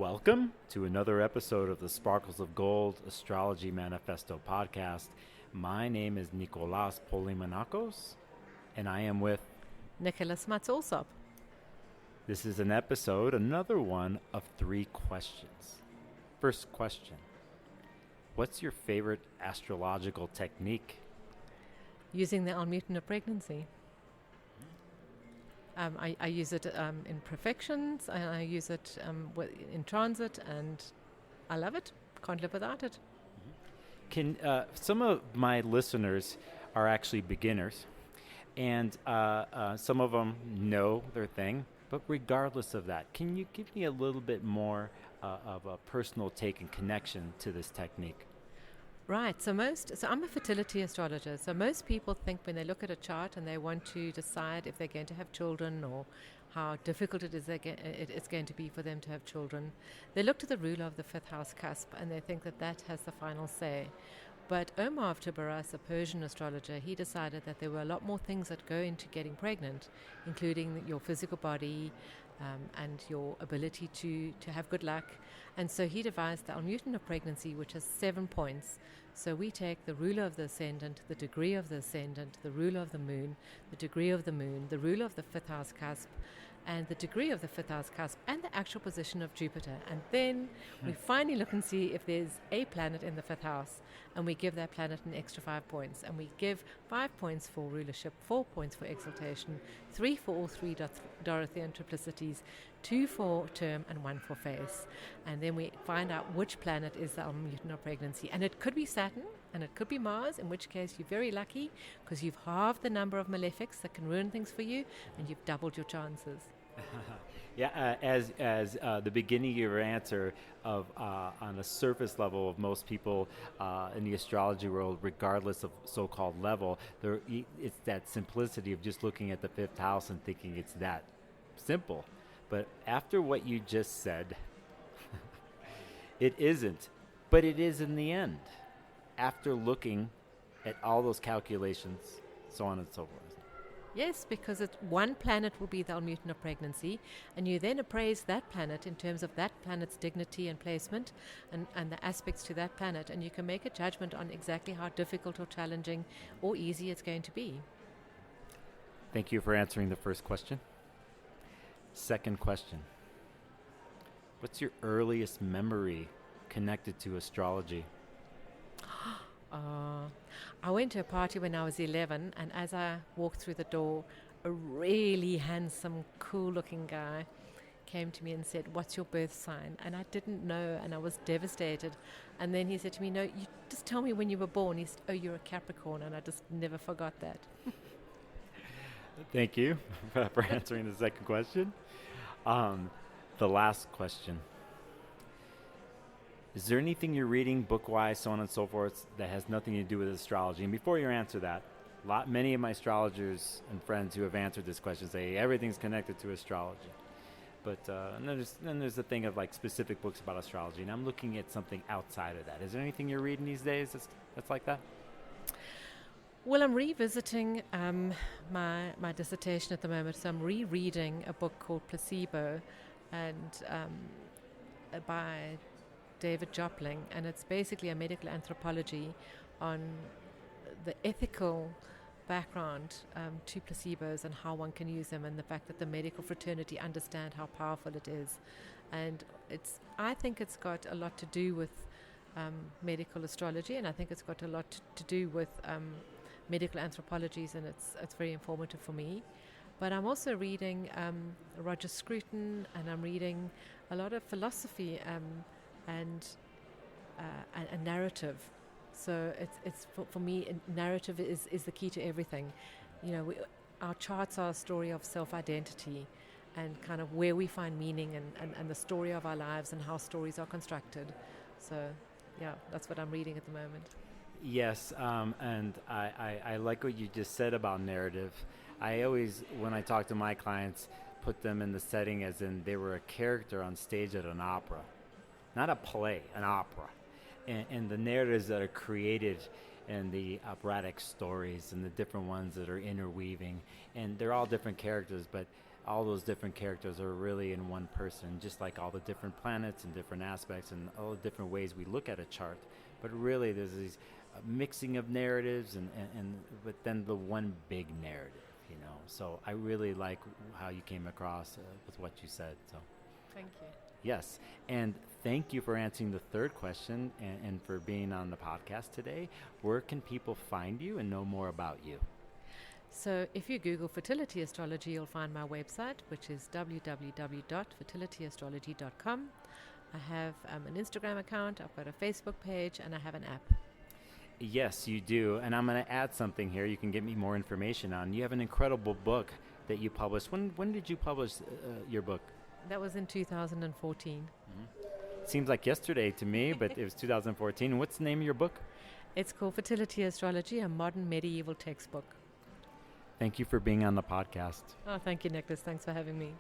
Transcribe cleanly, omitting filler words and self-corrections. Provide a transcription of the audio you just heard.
Welcome to another episode of the Sparkles of Gold Astrology Manifesto podcast. My name is Nicola Smuts, and I am with Nicola Smuts Allsop. This is an episode, another one of 3 questions. First question: what's your favorite astrological technique? Using the Almutin of pregnancy. I use it in perfections, and I use it in transit, and I love it. Can't live without it. Can some of my listeners are actually beginners, and some of them know their thing. But regardless of that, can you give me a little bit more of a personal take and connection to this technique? Right. So I'm a fertility astrologer. So most people think when they look at a chart and they want to decide if they're going to have children or how difficult it's going to be for them to have children, they look to the ruler of the 5th house cusp and they think that has the final say. But Omar of Tabaras, a Persian astrologer, he decided that there were a lot more things that go into getting pregnant, including your physical body and your ability to have good luck. And so he devised the Almutin of pregnancy, which has 7 points. So we take the ruler of the ascendant, the degree of the ascendant, the ruler of the moon, the degree of the moon, the ruler of the 5th house cusp, and the degree of the 5th house cusp, and the actual position of Jupiter. And then we finally look and see if there's a planet in the 5th house, and we give that planet an extra 5 points. And we give 5 points for rulership, 4 points for exaltation, 3 for all 3 Dorothean triplicities, 2 for term, and 1 for face. And then we find out which planet is the Almutin of pregnancy. And it could be Saturn, and it could be Mars, in which case you're very lucky because you've halved the number of malefics that can ruin things for you, and you've doubled your chances. Yeah, as the beginning of your answer of on a surface level of most people in the astrology world, regardless of so-called level, it's that simplicity of just looking at the 5th house and thinking it's that simple. But after what you just said, it isn't. But it is in the end. After looking at all those calculations, so on and so forth. Yes, because one planet will be the Almutin of pregnancy, and you then appraise that planet in terms of that planet's dignity and placement and the aspects to that planet, and you can make a judgment on exactly how difficult or challenging or easy it's going to be. Thank you for answering the first question. Second question: what's your earliest memory connected to astrology? I went to a party when I was 11, and as I walked through the door, a really handsome, cool-looking guy came to me and said, "What's your birth sign?" And I didn't know, and I was devastated. And then he said to me, "No, you just tell me when you were born." He said, "Oh, you're a Capricorn," and I just never forgot that. Thank you for answering the second question. The last question: is there anything you're reading, book-wise, so on and so forth, that has nothing to do with astrology? And before you answer that, many of my astrologers and friends who have answered this question say everything's connected to astrology. But then there's the thing of like specific books about astrology, and I'm looking at something outside of that. Is there anything you're reading these days that's like that? Well, I'm revisiting my dissertation at the moment, so I'm rereading a book called Placebo, and by David Jopling, and it's basically a medical anthropology on the ethical background to placebos and how one can use them, and the fact that the medical fraternity understand how powerful it is. And I think it's got a lot to do with medical astrology, and I think it's got a lot to do with medical anthropologies, and it's very informative for me. But I'm also reading Roger Scruton, and I'm reading a lot of philosophy and a narrative. So it's for me, narrative is the key to everything. You know, our charts are a story of self-identity and kind of where we find meaning and the story of our lives and how stories are constructed. So, yeah, that's what I'm reading at the moment. Yes, and I like what you just said about narrative. I always, when I talk to my clients, put them in the setting as in they were a character on stage at an opera. Not a play, an opera. And the narratives that are created and the operatic stories and the different ones that are interweaving. And they're all different characters, but all those different characters are really in one person, just like all the different planets and different aspects and all the different ways we look at a chart. But really, there's these mixing of narratives, and but then the one big narrative, you know. So I really like how you came across with what you said. So Thank you. yes, and thank you for answering the third question and for being on the podcast today. Where can people find you and know more about you? So if you Google fertility astrology, you'll find my website, which is www.fertilityastrology.com. I have an Instagram account, I've got a Facebook page, and I have an app. Yes, you do. And I'm going to add something here you can get me more information on. You have an incredible book that you published. When did you publish your book? That was in 2014. Seems like yesterday to me, but it was 2014. What's the name of your book? It's called Fertility Astrology, a modern medieval textbook. Thank you for being on the podcast. Oh, thank you, Nicholas. Thanks for having me.